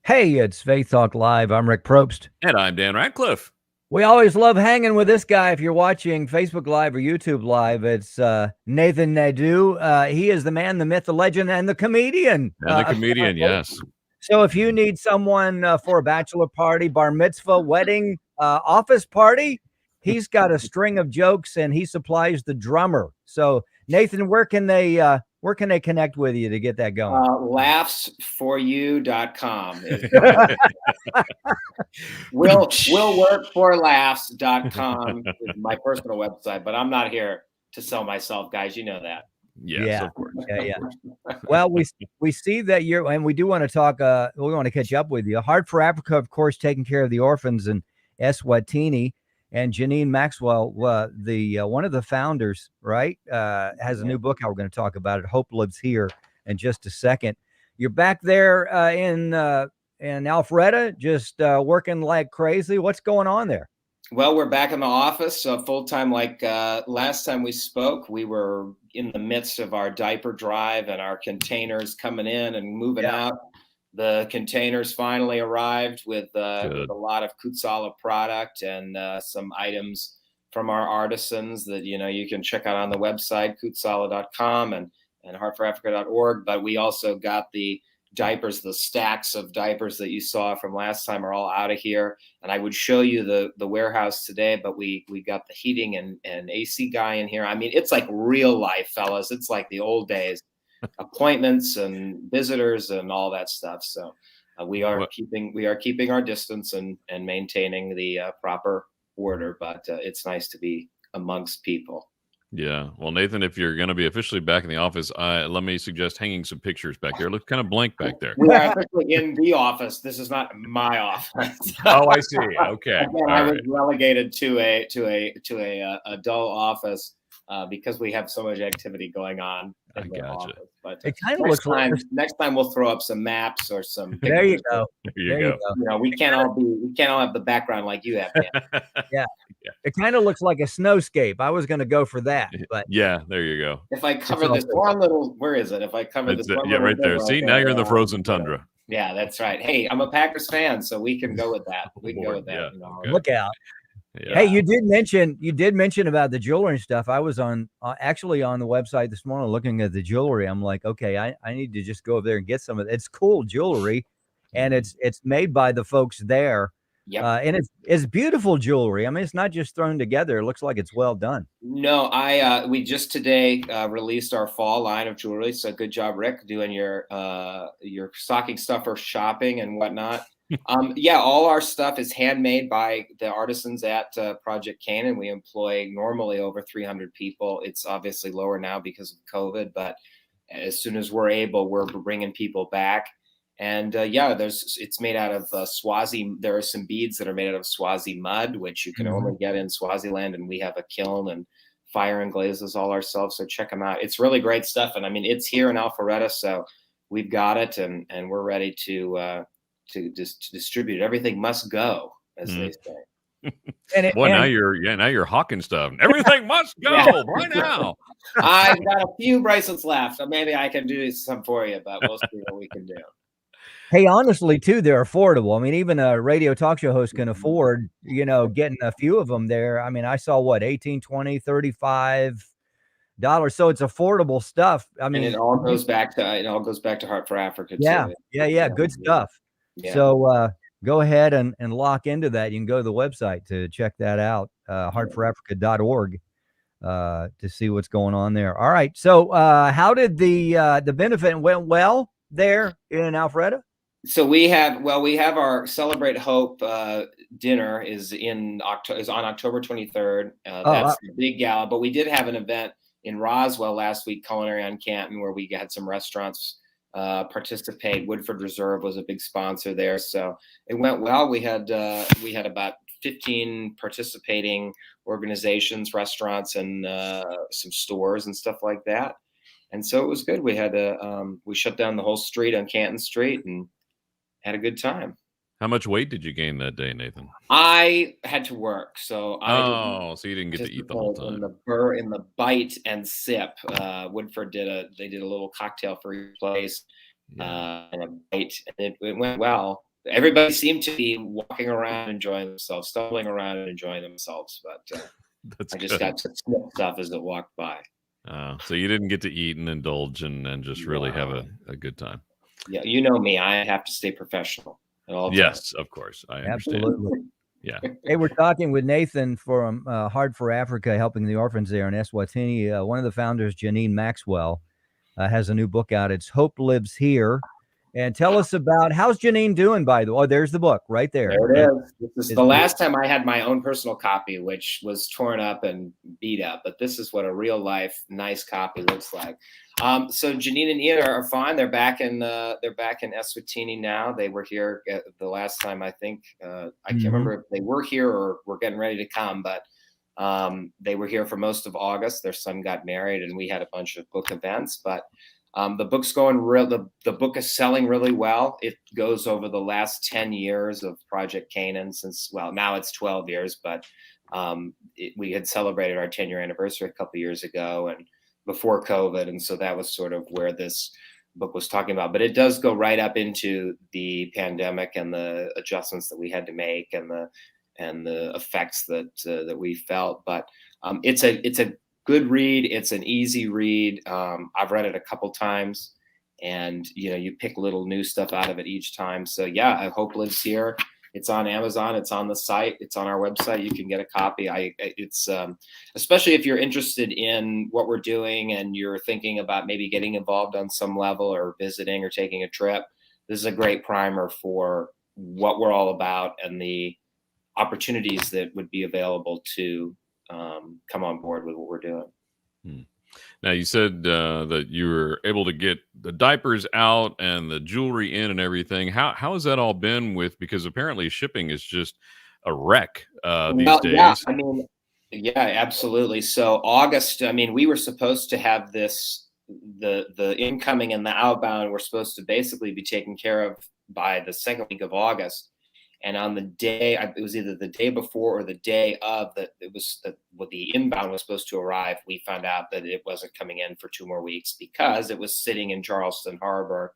Hey, it's Faith Talk Live. I'm Rick Probst. And I'm Dan Radcliffe. We always love hanging with this guy. If you're watching Facebook Live or YouTube Live, it's Nathan Naidu. He is the man, the myth, the legend, and the comedian. And the comedian, yes. So if you need someone for a bachelor party, bar mitzvah, wedding, office party, he's got a string of jokes and he supplies the drummer. So Nathan, where can they connect with you to get that going? Laughsforyou.com. Will work for laughs.com is my personal website, but I'm not here to sell myself, guys. You know that. Yes, of course. Yeah. Well, we see that you're, and we do want to talk. We want to catch up with you. Heart for Africa, of course, taking care of the orphans in Eswatini, and Janine Maxwell, the one of the founders, right, has a new book. How we're going to talk about it. Hope Lives Here in just a second. You're back there in Alpharetta, just working like crazy. What's going on there? Well, we're back in the office full time. Like last time we spoke, we were in the midst of our diaper drive and our containers coming in and moving out. The containers finally arrived with a lot of Kutsala product and some items from our artisans that you can check out on the website kutsala.com and heartforafrica.org. But we also got the diapers, the stacks of diapers that you saw from last time are all out of here. And I would show you the warehouse today, but we got the heating and AC guy in here. I mean, it's like real life, fellas. It's like the old days, appointments and visitors and all that stuff. So we are keeping our distance and maintaining the proper order, but it's nice to be amongst people. Yeah. Well, Nathan, if you're going to be officially back in the office, let me suggest hanging some pictures back there. Look kind of blank back there. We are officially in the office. This is not my office. Oh, I see. Okay. I was relegated to a dull office because we have so much activity going on. I gotcha. But it kind of looks like next time we'll throw up some maps or some pictures. There you go. There you go. We can't all have the background like you have. Yeah. It kind of looks like a snowscape. I was going to go for that, but yeah, there you go. If I cover this one little, where is it? If I cover this one, right there. See, now you're in the frozen tundra. Yeah, that's right. Hey, I'm a Packers fan, so we can go with that. We can go with that. Yeah, okay. Look out. Yeah. Hey, you did mention about the jewelry and stuff. I was actually on the website this morning looking at the jewelry. I'm like, okay, I need to just go over there and get some of it. It's cool jewelry, and it's made by the folks there. Yeah, and it's beautiful jewelry. I mean, it's not just thrown together. It looks like it's well done. No, we just today released our fall line of jewelry. So good job, Rick, doing your stocking stuffer shopping and whatnot. All our stuff is handmade by the artisans at Project Canaan. We employ normally over 300 people. It's obviously lower now because of COVID, but as soon as we're able, we're bringing people back. And it's made out of Swazi. There are some beads that are made out of Swazi mud, which you can only get in Swaziland, and we have a kiln and fire and glazes all ourselves. So check them out. It's really great stuff, and I mean it's here in Alpharetta, so we've got it, and we're ready to distribute. Everything must go, as they say. Now you're hawking stuff. Everything must go right now. I've got a few bracelets left, so maybe I can do some for you, but we'll see what we can do. Hey, honestly, too, they're affordable. I mean, even a radio talk show host can afford, getting a few of them there. I mean, I saw $18, $20, $35. So it's affordable stuff. I mean, and it all goes back to Heart for Africa. Yeah. Too. Yeah. Good stuff. Yeah. So go ahead and lock into that. You can go to the website to check that out, heartforafrica.org, to see what's going on there. All right. So how did the benefit went well there in Alpharetta? So we have our Celebrate Hope dinner is on October 23rd. That's the big gala. But we did have an event in Roswell last week, Culinary on Canton, where we had some restaurants participate. Woodford Reserve was a big sponsor there, so it went well. We had about 15 participating organizations, restaurants, and some stores and stuff like that. And so it was good. We had we shut down the whole street on Canton Street and had a good time. How much weight did you gain that day, Nathan? I had to work, so so you didn't get to eat the whole time. In the bite and sip, Woodford did a little cocktail for each place and a bite, and it went well. everybody seemed to be walking around, enjoying themselves, stumbling around and enjoying themselves. But That's I just good. got to sniff stuff as it walked by. So you didn't get to eat and indulge and just really have a good time. Yeah, you know me. I have to stay professional at all times. Yes, of course. I understand. Absolutely. Yeah. Hey, we're talking with Nathan from Heart for Africa, helping the orphans there in Eswatini. One of the founders, Janine Maxwell, has a new book out. It's Hope Lives Here. And tell us about, how's Janine doing, by the way? Oh, there's the book right there. There it is. This is the last time I had my own personal copy, which was torn up and beat up. But this is what a real life nice copy looks like. So Janine and Ian are fine. They're back in Eswatini now. They were here the last time. I think I can't remember if they were here or were getting ready to come, but they were here for most of August. Their son got married, and we had a bunch of book events. But the book's going the book is selling really well. It goes over the last 10 years of Project Canaan since, well, now it's 12 years, but we had celebrated our 10-year anniversary a couple years ago and before COVID. And so that was sort of where this book was talking about. But it does go right up into the pandemic and the adjustments that we had to make and the effects that we felt. But it's a good read. It's an easy read. I've read it a couple times, and you pick little new stuff out of it each time. So yeah, I Hope Lives Here. It's on Amazon. It's on the site. It's on our website. You can get a copy. It's especially if you're interested in what we're doing and you're thinking about maybe getting involved on some level or visiting or taking a trip. This is a great primer for what we're all about and the opportunities that would be available to come on board with what we're doing. Now, you said that you were able to get the diapers out and the jewelry in and everything. How has that all been because apparently shipping is just a wreck these days. Yeah, absolutely. So August, we were supposed to have this, the incoming and the outbound were supposed to basically be taken care of by the second week of August. And on the day, it was either the day before or the day of that, the inbound was supposed to arrive. We found out that it wasn't coming in for 2 more weeks because it was sitting in Charleston Harbor.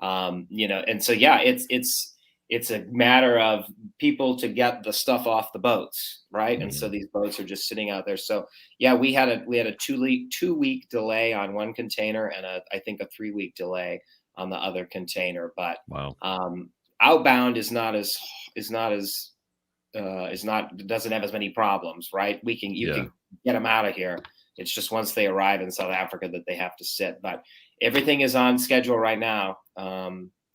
And so yeah, it's a matter of people to get the stuff off the boats, right? Mm-hmm. And so these boats are just sitting out there. So yeah, we had a 2-week delay on one container and I think a 3-week delay on the other container. But wow. Outbound doesn't have as many problems, right? You can get them out of here. It's just once they arrive in South Africa that they have to sit. But everything is on schedule right now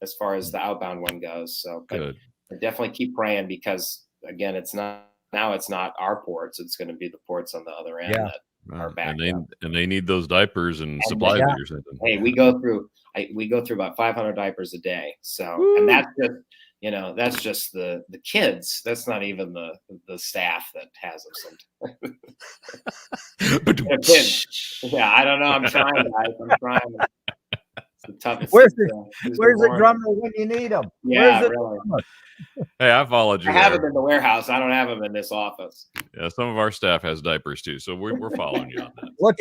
as far as the outbound one goes. So good. But definitely keep praying because again, it's not our ports. It's going to be the ports on the other end that are back. And they need those diapers and supplies that you're sending. Hey, we go through about 500 diapers a day. So, woo! And that's just the kids. That's not even the staff that has them sometimes. Yeah, I don't know. I'm trying, guys. I'm trying. It's the toughest. Where's the drummer when you need him? Yeah, really. Hey, I followed you. I have them in the warehouse. I don't have them in this office. Yeah, some of our staff has diapers too, so we're following you on that. Look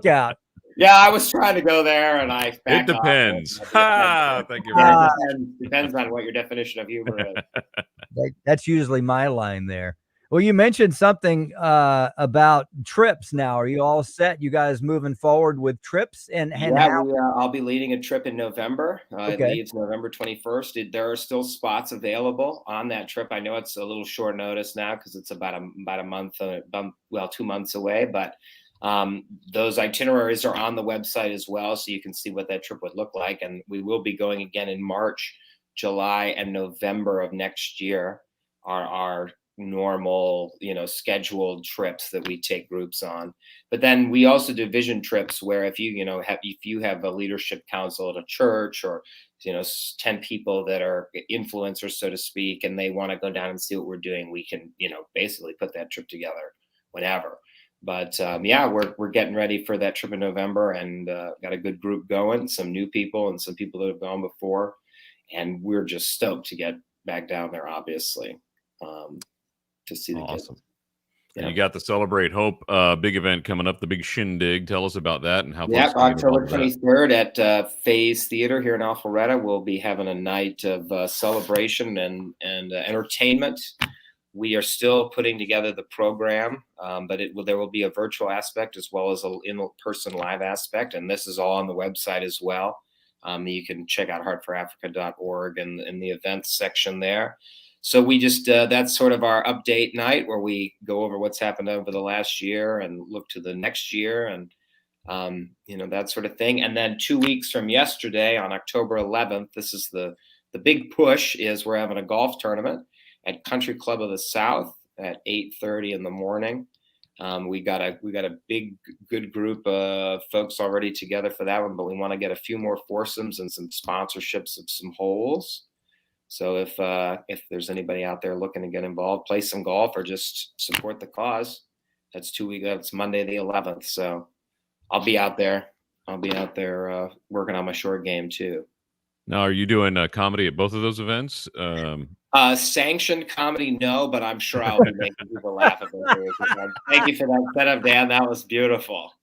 out. Yeah, I was trying to go there, and I. It depends. Thank you very much. Depends on what your definition of humor is. That's usually my line there. Well, you mentioned something about trips. Now, are you all set? You guys moving forward with trips? I'll be leading a trip in November. It leaves November 21st. There are still spots available on that trip. I know it's a little short notice now because it's about a month, 2 months away. But those itineraries are on the website as well, so you can see what that trip would look like. And we will be going again in March, July, and November of next year. Our normal, scheduled trips that we take groups on. But then we also do vision trips where if you have a leadership council at a church or 10 people that are influencers, so to speak, and they want to go down and see what we're doing, we can basically put that trip together whenever. But we're getting ready for that trip in November and got a good group going, some new people and some people that have gone before, and we're just stoked to get back down there, obviously. To see the awesome. kids. And you got the Celebrate Hope big event coming up, the big shindig. Tell us about that and how. Yeah, October 23rd at Phase Theater here in Alpharetta. We'll be having a night of celebration and entertainment. We are still putting together the program, but there will be a virtual aspect as well as an in-person live aspect, and this is all on the website as well. You can check out heartforafrica.org and in the events section there. So we just that's sort of our update night where we go over what's happened over the last year and look to the next year and that sort of thing. And then 2 weeks from yesterday, on October 11th, this is the big push. Is we're having a golf tournament at Country Club of the South at 8:30 in the morning. We got a big good group of folks already together for that one, but we want to get a few more foursomes and some sponsorships of some holes. So if there's anybody out there looking to get involved, play some golf or just support the cause, that's 2 weeks. That's Monday the 11th. So I'll be out there. Working on my short game too. Now, are you doing comedy at both of those events? Sanctioned comedy, no, but I'm sure I'll be making people laugh at those. Thank you for that setup, Dan. That was beautiful.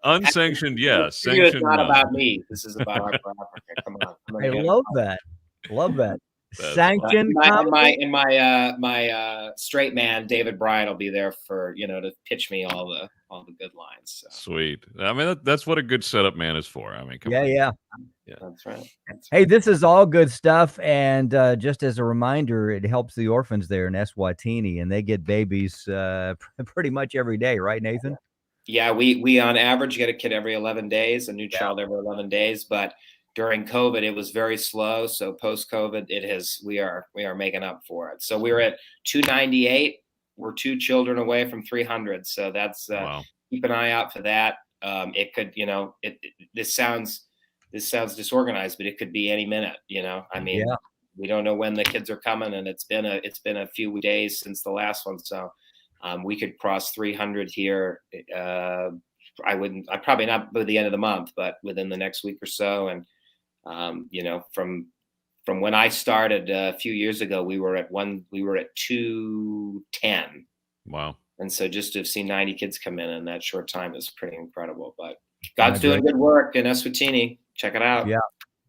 Unsanctioned, yes. Sanctioned, it's not about me. This is about Heart for Africa. Come on. I love that. Love that. Sanctioned comedy. My straight man David Bryan will be there for to pitch me all the good lines. So. Sweet. I mean that's what a good setup man is for. I mean, come on. Yeah. That's right. Hey, this is all good stuff, and just as a reminder, it helps the orphans there in Eswatini, and they get babies pretty much every day, right, Nathan? Yeah, we on average get a kid every 11 days, a new child every 11 days, but during COVID, it was very slow. So post-COVID, we are making up for it. So we were at 298. We're 2 children away from 300. So that's wow. Keep an eye out for that. It could, this sounds disorganized, but it could be any minute. I mean, we don't know when the kids are coming, and it's been a few days since the last one. So we could cross 300 here. I probably not by the end of the month, but within the next week or so. And from when I started a few years ago, we were at 210. Wow. And so just to have seen 90 kids come in that short time is pretty incredible. But God's doing good work in Eswatini. Check it out. Yeah.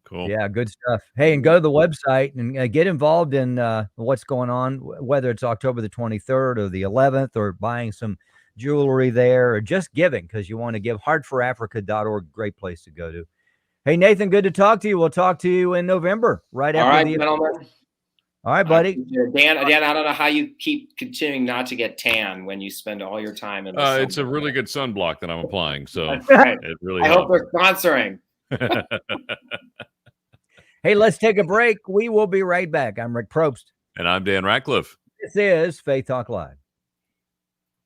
Cool. Yeah, good stuff. Hey, and go to the website and get involved in what's going on, whether it's October the 23rd or the 11th, or buying some jewelry there, or just giving because you want to give. Heartforafrica.org, great place to go to. Hey, Nathan, good to talk to you. We'll talk to you in November, right after the gentlemen. All right, buddy. Dan, I don't know how you keep continuing not to get tan when you spend all your time in the sun. It's a really good sunblock that I'm applying, so right. It really I helps. hope they're sponsoring. Hey, let's take a break. We will be right back. I'm Rick Probst. And I'm Dan Ratcliffe. This is Faith Talk Live.